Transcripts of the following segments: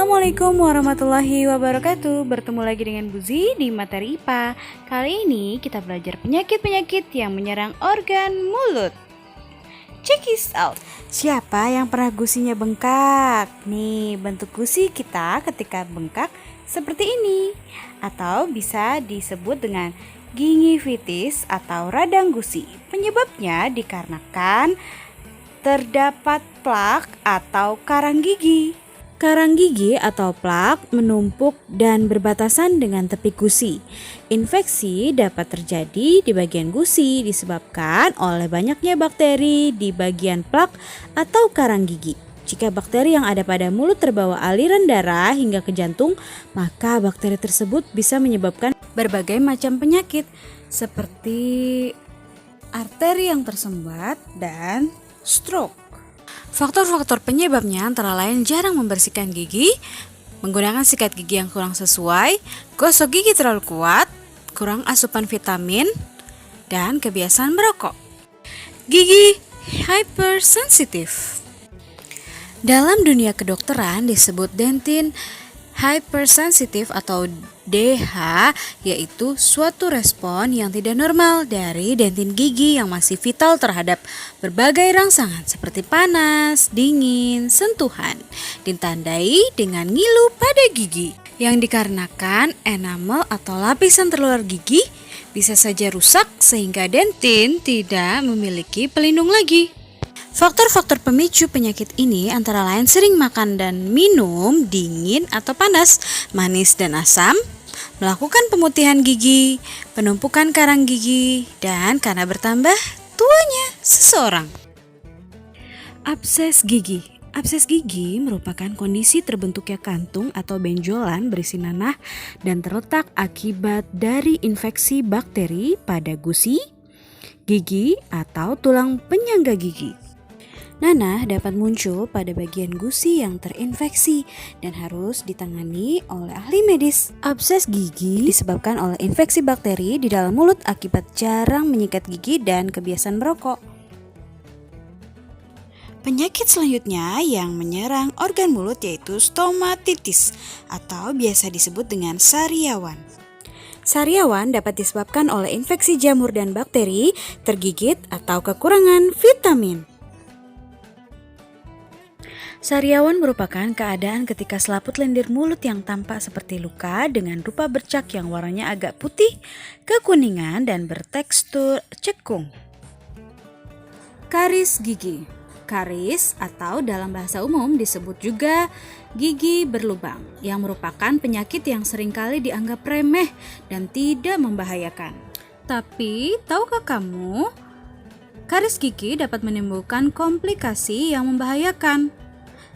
Assalamualaikum warahmatullahi wabarakatuh. Bertemu lagi dengan Buzi di materi IPA. Kali ini kita belajar penyakit-penyakit yang menyerang organ mulut. Check this out. Siapa yang pernah gusinya bengkak? Nih, bentuk gusi kita ketika bengkak seperti ini. Atau bisa disebut dengan gingivitis atau radang gusi. Penyebabnya dikarenakan terdapat plak atau karang gigi. Karang gigi atau plak menumpuk dan berbatasan dengan tepi gusi. Infeksi dapat terjadi di bagian gusi disebabkan oleh banyaknya bakteri di bagian plak atau karang gigi. Jika bakteri yang ada pada mulut terbawa aliran darah hingga ke jantung, maka bakteri tersebut bisa menyebabkan berbagai macam penyakit seperti arteri yang tersumbat dan stroke. Faktor-faktor penyebabnya antara lain jarang membersihkan gigi, menggunakan sikat gigi yang kurang sesuai, gosok gigi terlalu kuat, kurang asupan vitamin, dan kebiasaan merokok. Gigi hypersensitif. Dalam dunia kedokteran disebut dentin hypersensitif atau DH, yaitu suatu respon yang tidak normal dari dentin gigi yang masih vital terhadap berbagai rangsangan seperti panas, dingin, sentuhan, ditandai dengan ngilu pada gigi yang dikarenakan enamel atau lapisan terluar gigi bisa saja rusak sehingga dentin tidak memiliki pelindung lagi. Faktor-faktor pemicu penyakit ini antara lain sering makan dan minum dingin atau panas, manis dan asam, melakukan pemutihan gigi, penumpukan karang gigi, dan karena bertambah tuanya seseorang. Abses gigi. Abses gigi merupakan kondisi terbentuknya kantung atau benjolan berisi nanah dan terletak akibat dari infeksi bakteri pada gusi, gigi, atau tulang penyangga gigi. Nanah dapat muncul pada bagian gusi yang terinfeksi dan harus ditangani oleh ahli medis. Abses gigi disebabkan oleh infeksi bakteri di dalam mulut akibat jarang menyikat gigi dan kebiasaan merokok. Penyakit selanjutnya yang menyerang organ mulut yaitu stomatitis atau biasa disebut dengan sariawan. Sariawan dapat disebabkan oleh infeksi jamur dan bakteri, tergigit, atau kekurangan vitamin. Sariawan merupakan keadaan ketika selaput lendir mulut yang tampak seperti luka dengan rupa bercak yang warnanya agak putih, kekuningan, dan bertekstur cekung. Karis gigi. Karis atau dalam bahasa umum disebut juga gigi berlubang yang merupakan penyakit yang seringkali dianggap remeh dan tidak membahayakan. Tapi, tahukah kamu, karis gigi dapat menimbulkan komplikasi yang membahayakan.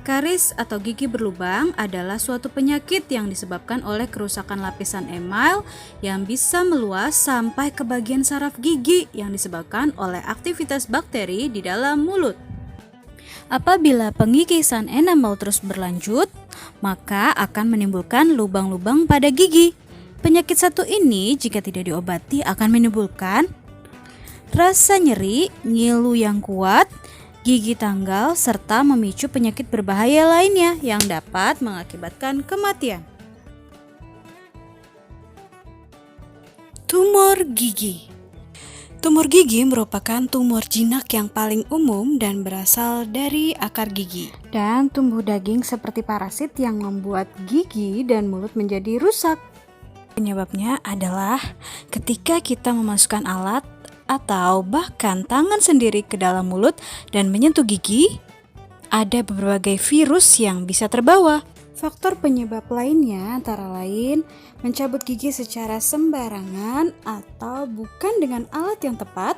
Karis atau gigi berlubang adalah suatu penyakit yang disebabkan oleh kerusakan lapisan emal yang bisa meluas sampai ke bagian saraf gigi yang disebabkan oleh aktivitas bakteri di dalam mulut. Apabila pengikisan enamel terus berlanjut, maka akan menimbulkan lubang-lubang pada gigi. Penyakit satu ini jika tidak diobati akan menimbulkan rasa nyeri, ngilu yang kuat, gigi tanggal, serta memicu penyakit berbahaya lainnya yang dapat mengakibatkan kematian. Tumor gigi. Tumor gigi merupakan tumor jinak yang paling umum dan berasal dari akar gigi dan tumbuh daging seperti parasit yang membuat gigi dan mulut menjadi rusak. Penyebabnya adalah ketika kita memasukkan alat atau bahkan tangan sendiri ke dalam mulut dan menyentuh gigi, ada berbagai virus yang bisa terbawa. Faktor penyebab lainnya antara lain mencabut gigi secara sembarangan atau bukan dengan alat yang tepat,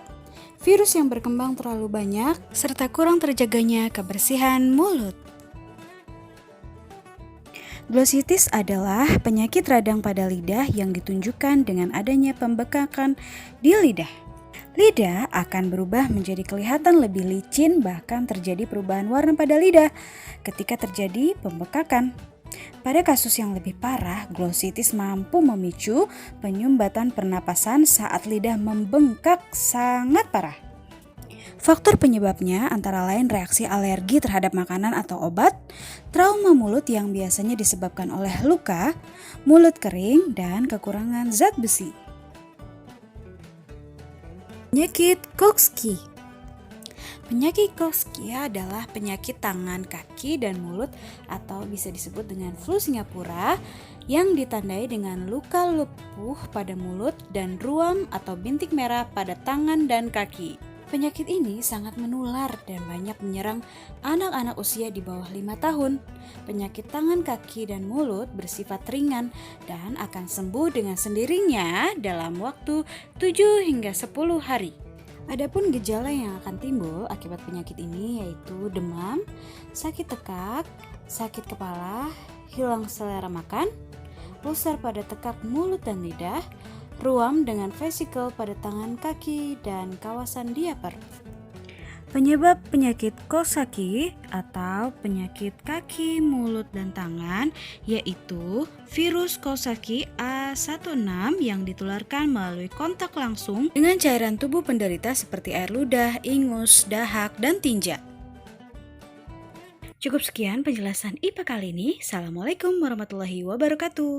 virus yang berkembang terlalu banyak, serta kurang terjaganya kebersihan mulut. Glositis adalah penyakit radang pada lidah yang ditunjukkan dengan adanya pembekakan di lidah. Lidah akan berubah menjadi kelihatan lebih licin, bahkan terjadi perubahan warna pada lidah ketika terjadi pembekakan. Pada kasus yang lebih parah, glositis mampu memicu penyumbatan pernapasan saat lidah membengkak sangat parah. Faktor penyebabnya antara lain reaksi alergi terhadap makanan atau obat, trauma mulut yang biasanya disebabkan oleh luka, mulut kering, dan kekurangan zat besi. Penyakit Koksky. Penyakit Koksky adalah penyakit tangan, kaki, dan mulut atau bisa disebut dengan flu Singapura yang ditandai dengan luka lepuh pada mulut dan ruam atau bintik merah pada tangan dan kaki. Penyakit ini sangat menular dan banyak menyerang anak-anak usia di bawah 5 tahun. Penyakit tangan, kaki, dan mulut bersifat ringan dan akan sembuh dengan sendirinya dalam waktu 7 hingga 10 hari. Adapun gejala yang akan timbul akibat penyakit ini yaitu demam, sakit tekak, sakit kepala, hilang selera makan, ulcer pada tekak mulut dan lidah, ruam dengan vesikel pada tangan, kaki, dan kawasan diaper. Penyebab penyakit Coxsackie atau penyakit kaki, mulut, dan tangan yaitu virus Coxsackie A16 yang ditularkan melalui kontak langsung dengan cairan tubuh penderita seperti air ludah, ingus, dahak, dan tinja. Cukup sekian penjelasan IPA kali ini. Assalamualaikum warahmatullahi wabarakatuh.